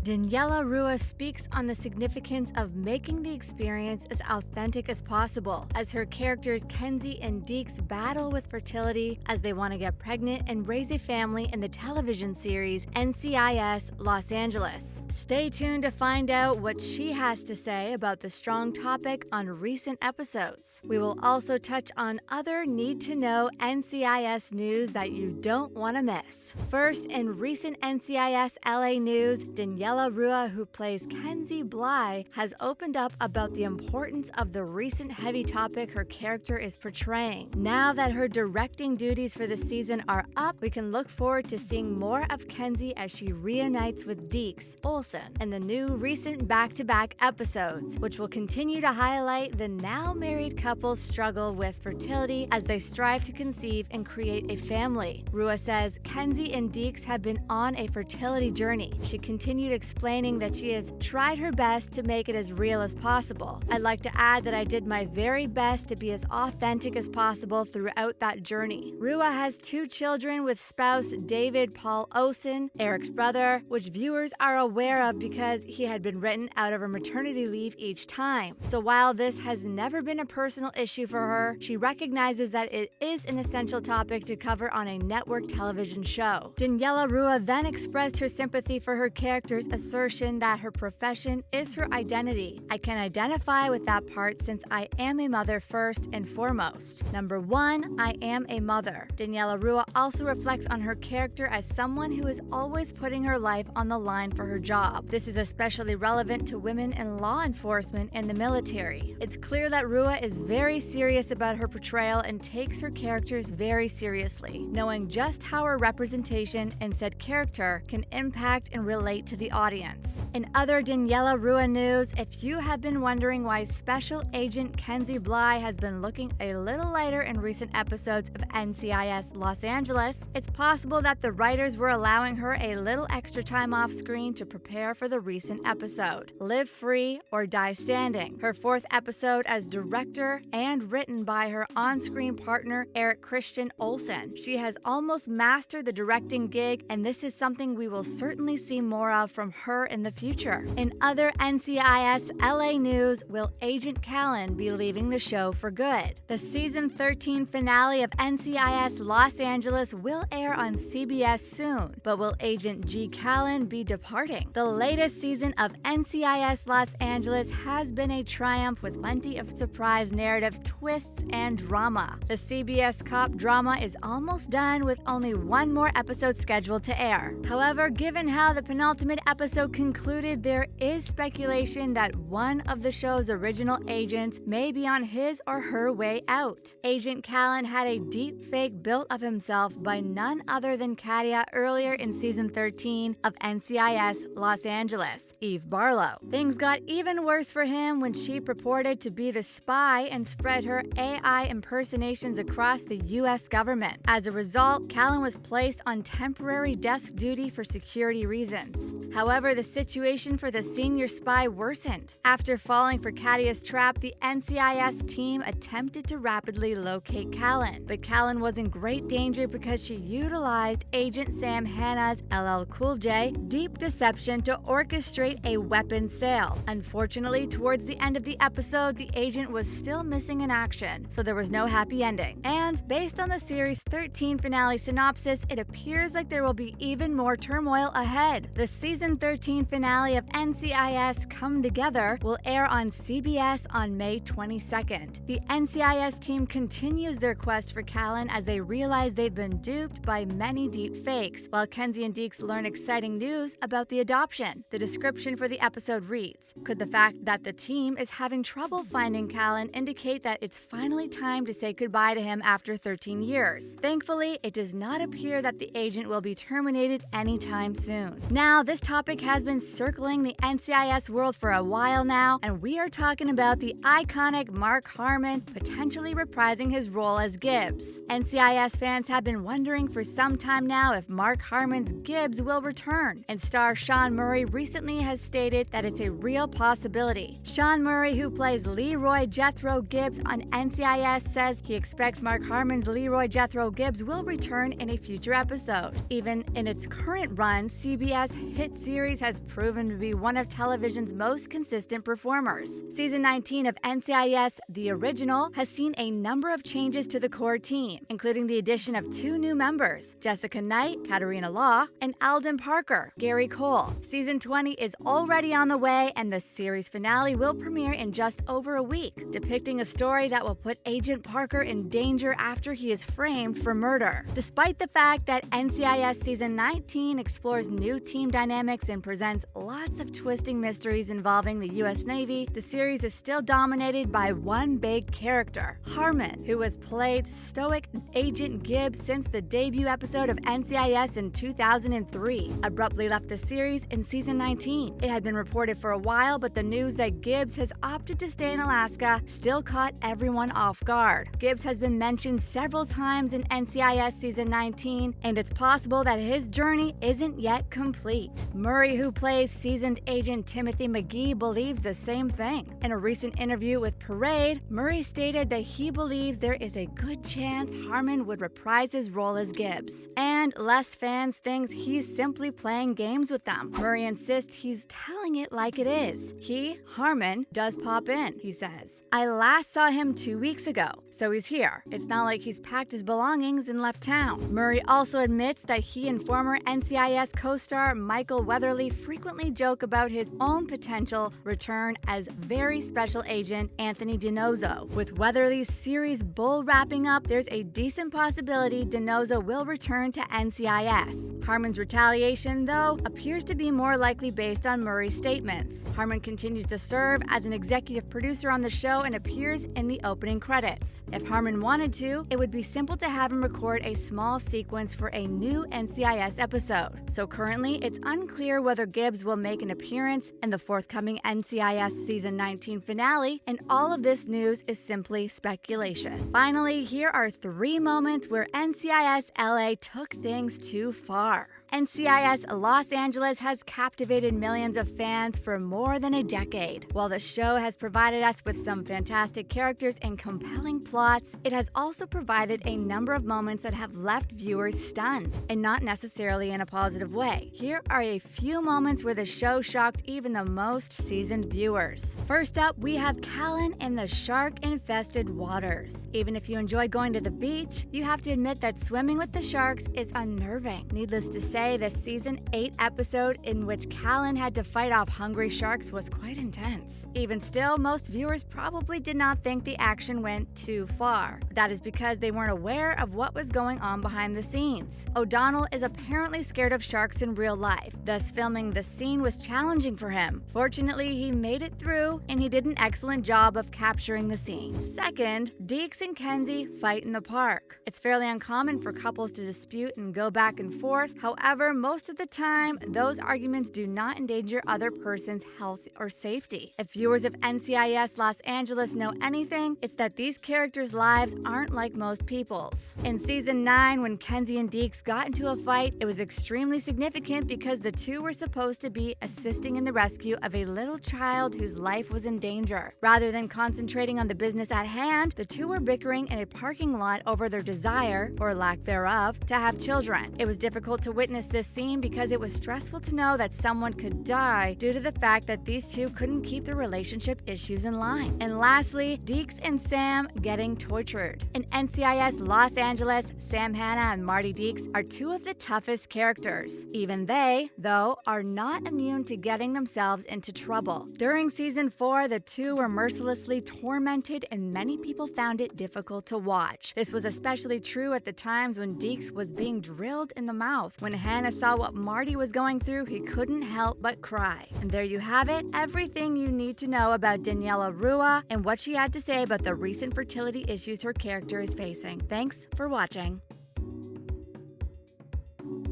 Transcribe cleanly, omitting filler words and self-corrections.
Daniela Ruah speaks on the significance of making the experience as authentic as possible, as her characters Kensi and Deeks battle with fertility as they want to get pregnant and raise a family in the television series NCIS Los Angeles. Stay tuned to find out what she has to say about the strong topic on recent episodes. We will also touch on other need-to-know NCIS news that you don't want to miss. First, in recent NCIS LA news, Daniela Ruah, who plays Kensi Blye, has opened up about the importance of the recent heavy topic her character is portraying. Now that her directing duties for the season are up, we can look forward to seeing more of Kensi as she reunites with Deeks, Olsen, in the new recent back-to-back episodes, which will continue to highlight the now married couple's struggle with fertility as they strive to conceive and create a family. Ruah says Kensi and Deeks have been on a fertility journey. She continued explaining that she has tried her best to make it as real as possible. I'd like to add that I did my very best to be as authentic as possible throughout that journey. Ruah has 2 children with spouse David Paul Olsen, Eric's brother, which viewers are aware of because he had been written out of her maternity leave each time. So while this has never been a personal issue for her, she recognizes that it is an essential topic to cover on a network television show. Daniela Ruah then expressed her sympathy for her character's assertion that her profession is her identity. I can identify with that part since I am a mother first and foremost. Number 1, I am a mother. Daniela Ruah also reflects on her character as someone who is always putting her life on the line for her job. This is especially relevant to women in law enforcement and the military. It's clear that Ruah is very serious about her portrayal and takes her characters very seriously, knowing just how her representation and said character can impact and relate to the audience. In other Daniela Ruah news, if you have been wondering why Special Agent Kensi Blye has been looking a little lighter in recent episodes of NCIS Los Angeles, it's possible that the writers were allowing her a little extra time off screen to prepare for the recent episode, Live Free or Die Standing, her 4th episode as director and written by her on-screen partner Eric Christian Olsen. She has almost mastered the directing gig, and this is something we will certainly see more of from her in the future. In other NCIS LA news, will Agent Callan be leaving the show for good? The season 13 finale of NCIS Los Angeles will air on CBS soon, but will Agent G. Callan be departing? The latest season of NCIS Los Angeles has been a triumph with plenty of surprise narratives, twists, and drama. The CBS cop drama is almost done with only 1 more episode scheduled to air. However, given how the penultimate episode concluded, there is speculation that one of the show's original agents may be on his or her way out. Agent Callan had a deep fake built of himself by none other than Katia earlier in season 13 of NCIS Los Angeles, Eve Barlow. Things got even worse for him when she purported to be the spy and spread her AI impersonations across the U.S. government. As a result, Callan was placed on temporary desk duty for security reasons. However, the situation for the senior spy worsened. After falling for Katia's trap, the NCIS team attempted to rapidly locate Callan, but Callan was in great danger because she utilized Agent Sam Hanna's LL Cool J deep deception to orchestrate a weapons sale. Unfortunately, towards the end of the episode, the agent was still missing in action, so there was no happy ending. And based on the series 13 finale synopsis, it appears like there will be even more turmoil ahead. The season 13 finale of NCIS Come Together will air on CBS on May 22nd. The NCIS team continues their quest for Callan as they realize they've been duped by many deep fakes, while Kensi and Deeks learn exciting news about the adoption. The description for the episode reads, "Could the fact that the team is having trouble finding Callan indicate that it's finally time to say goodbye to him after 13 years? Thankfully, it does not appear that the agent will be terminated anytime soon." Now, this topic has been circling the NCIS world for a while now, and we are talking about the iconic Mark Harmon potentially reprising his role as Gibbs. NCIS fans have been wondering for some time now if Mark Harmon's Gibbs will return, and star Sean Murray recently has stated that it's a real possibility. Sean Murray, who plays Leroy Jethro Gibbs on NCIS, says he expects Mark Harmon's Leroy Jethro Gibbs will return in a future episode. Even in its current run, CBS hit series series has proven to be one of television's most consistent performers. Season 19 of NCIS, the original, has seen a number of changes to the core team, including the addition of 2 new members, Jessica Knight, Katarina Law, and Alden Parker, Gary Cole. Season 20 is already on the way, and the series finale will premiere in just over a week, depicting a story that will put Agent Parker in danger after he is framed for murder. Despite the fact that NCIS Season 19 explores new team dynamics and presents lots of twisting mysteries involving the U.S. Navy, the series is still dominated by one big character, Harmon, who has played stoic Agent Gibbs since the debut episode of NCIS in 2003, abruptly left the series in Season 19. It had been reported for a while, but the news that Gibbs has opted to stay in Alaska still caught everyone off guard. Gibbs has been mentioned several times in NCIS Season 19, and it's possible that his journey isn't yet complete. Murray, who plays seasoned Agent Timothy McGee, believes the same thing. In a recent interview with Parade, Murray stated that he believes there is a good chance Harmon would reprise his role as Gibbs, and lest fans think he's simply playing games with them. Murray insists he's telling it like it is. He, Harmon, does pop in, he says. I last saw him 2 weeks ago, so he's here. It's not like he's packed his belongings and left town. Murray also admits that he and former NCIS co-star Michael Weatherly frequently joke about his own potential return as very special agent Anthony DiNozzo. With Weatherly's series Bull wrapping up, there's a decent possibility DiNozzo will return to NCIS. Harmon's retaliation, though, appears to be more likely based on Murray's statements. Harmon continues to serve as an executive producer on the show and appears in the opening credits. If Harmon wanted to, it would be simple to have him record a small sequence for a new NCIS episode. So currently, it's unclear whether Gibbs will make an appearance in the forthcoming NCIS Season 19 finale, and all of this news is simply speculation. Finally, here are 3 moments where NCIS LA took things too far. NCIS Los Angeles has captivated millions of fans for more than a decade. While the show has provided us with some fantastic characters and compelling plots, it has also provided a number of moments that have left viewers stunned, and not necessarily in a positive way. Here are a few moments where the show shocked even the most seasoned viewers. First up, we have Callan in the shark-infested waters. Even if you enjoy going to the beach, you have to admit that swimming with the sharks is unnerving. Needless to say, the Season 8 episode in which Callan had to fight off hungry sharks was quite intense. Even still, most viewers probably did not think the action went too far. That is because they weren't aware of what was going on behind the scenes. O'Donnell is apparently scared of sharks in real life, thus filming the scene was challenging for him. Fortunately, he made it through, and he did an excellent job of capturing the scene. Second, Deeks and Kensi fight in the park. It's fairly uncommon for couples to dispute and go back and forth. However, most of the time, those arguments do not endanger other person's health or safety. If viewers of NCIS Los Angeles know anything, it's that these characters' lives aren't like most people's. In Season 9, when Kensi and Deeks got into a fight, it was extremely significant because the two were supposed to be assisting in the rescue of a little child whose life was in danger. Rather than concentrating on the business at hand, the two were bickering in a parking lot over their desire, or lack thereof, to have children. It was difficult to witness this scene because it was stressful to know that someone could die due to the fact that these two couldn't keep their relationship issues in line. And lastly, Deeks and Sam getting tortured. In NCIS Los Angeles, Sam Hanna and Marty Deeks are 2 of the toughest characters. Even they, though, are not immune to getting themselves into trouble. During Season 4, the two were mercilessly tormented, and many people found it difficult to watch. This was especially true at the times when Deeks was being drilled in the mouth. When Hanna saw what Marty was going through, he couldn't help but cry. And there you have it, everything you need to know about Daniela Ruah and what she had to say about the recent fertility issues her character is facing. Thanks for watching.